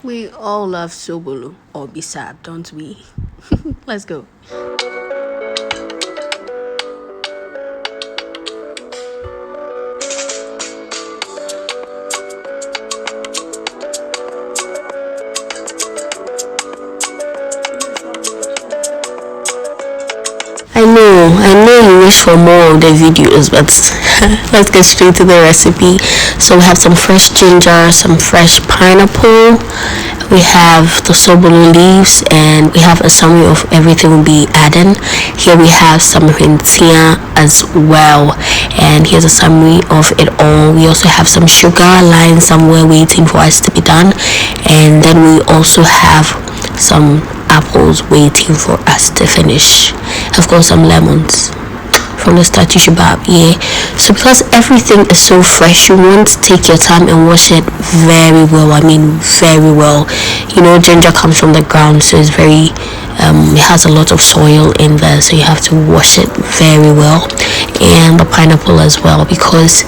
We all love Sobolo or Bisab, don't we? Let's go. I know you wish for more of the videos, but let's get straight to the recipe. So we have some fresh ginger, some fresh pineapple, we have the sobolo leaves, and we have a summary of everything we'll be adding. Here we have some hwintea as well, and here's a summary of it all. We also have some sugar lying somewhere waiting for us to be done, and then we also have some apples waiting for us to finish. Of course, some lemons from the statue shabab. Yeah, so because everything is so fresh, you want to take your time and wash it very well. I mean very well. You know, ginger comes from the ground, so it's very it has a lot of soil in there, so you have to wash it very well. And the pineapple as well, because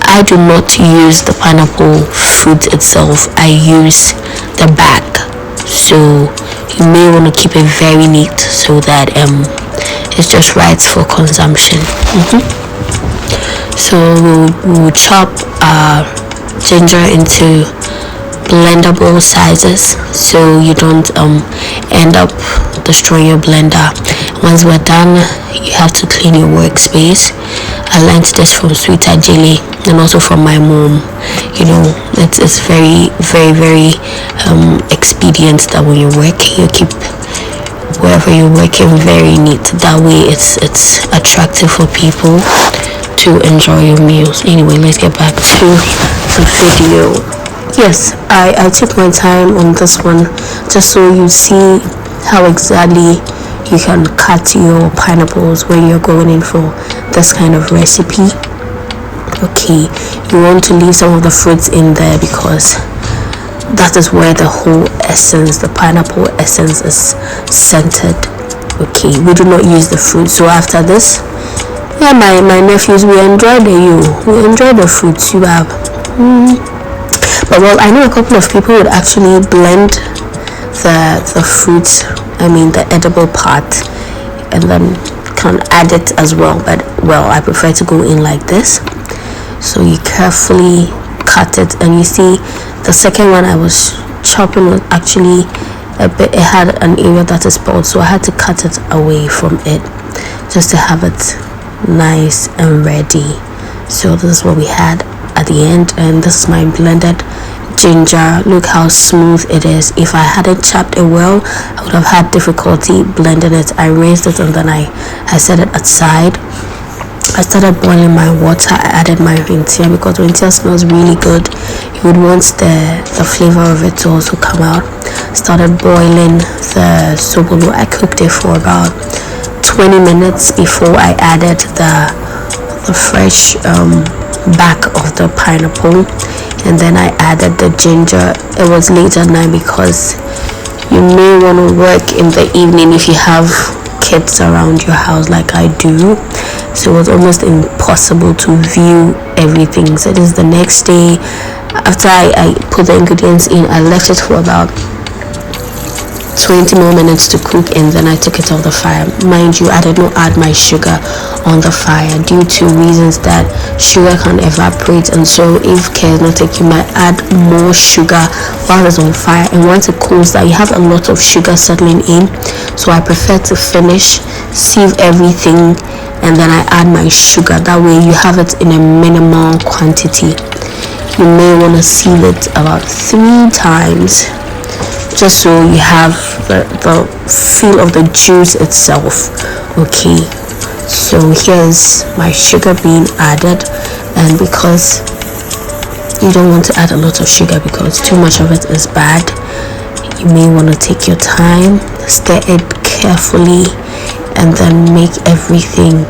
I do not use the pineapple fruit itself, I use the back. So you may want to keep it very neat so that it's just right for consumption. So we'll chop ginger into blendable sizes so you don't end up destroying your blender. Once we're done, you have to clean your workspace. I learned this from Sweet Ajili and also from my mom. You know, it's very expedient that when you're working, you keep wherever you're working very neat. That way it's attractive for people to enjoy your meals. Anyway, let's get back to the video. Yes, I took my time on this one just so you see how exactly you can cut your pineapples when you're going in for this kind of recipe. Okay, you want to leave some of the fruits in there because that is where the whole essence, the pineapple essence, is centered. Okay, we do not use the fruit. So after this, yeah, my nephews, we enjoy the fruits you have. But well, I know a couple of people would actually blend the fruits, I mean the edible part, and then can add it as well. But well, I prefer to go in like this. So you carefully cut it, and you see the second one I was chopping was actually a bit, it had an area that is spoiled, so I had to cut it away from it just to have it nice and ready. So this is what we had at the end, and this is my blended ginger. Look how smooth it is. If I hadn't chopped it well, I would have had difficulty blending it. I raised it and then I set it aside. I started boiling my water. I added my hwintea because hwintea smells really good. You would want the flavor of it to also come out. Started boiling the sobolo. I cooked it for about 20 minutes before I added the fresh back of the pineapple, and then I added the ginger. It was late at night because you may want to work in the evening if you have kids around your house like I do, so it was almost impossible to view everything. So this is the next day. After I put the ingredients in, I left it for about 20 more minutes to cook, and then I took it off the fire. Mind you, I did not add my sugar on the fire due to reasons that sugar can evaporate, and so if care is not taken, you might add more sugar while it's on fire, and once it cools down, you have a lot of sugar settling in. So I prefer to finish, sieve everything, and then I add my sugar. That way you have it in a minimal quantity. You may want to sieve it about 3 times just so you have the feel of the juice itself. Okay, so here's my sugar being added, and because you don't want to add a lot of sugar because too much of it is bad, you may want to take your time, stir it carefully, and then make everything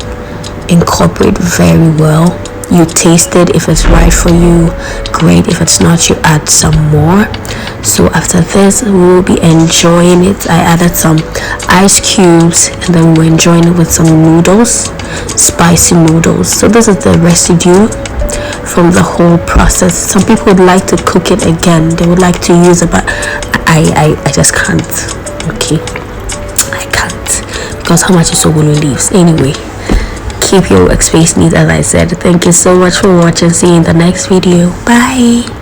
incorporate very well. You taste it. If it's right for you, great. If it's not, you add some more. So after this, we will be enjoying it. I added some ice cubes, and then we're enjoying it with some noodles, spicy noodles. So this is the residue from the whole process. Some people would like to cook it again, they would like to use it, but I just can't. Okay, I can't, because how much is Sobolo leaves anyway. Keep your workspace neat, as I said. Thank you so much for watching. See you in the next video. Bye.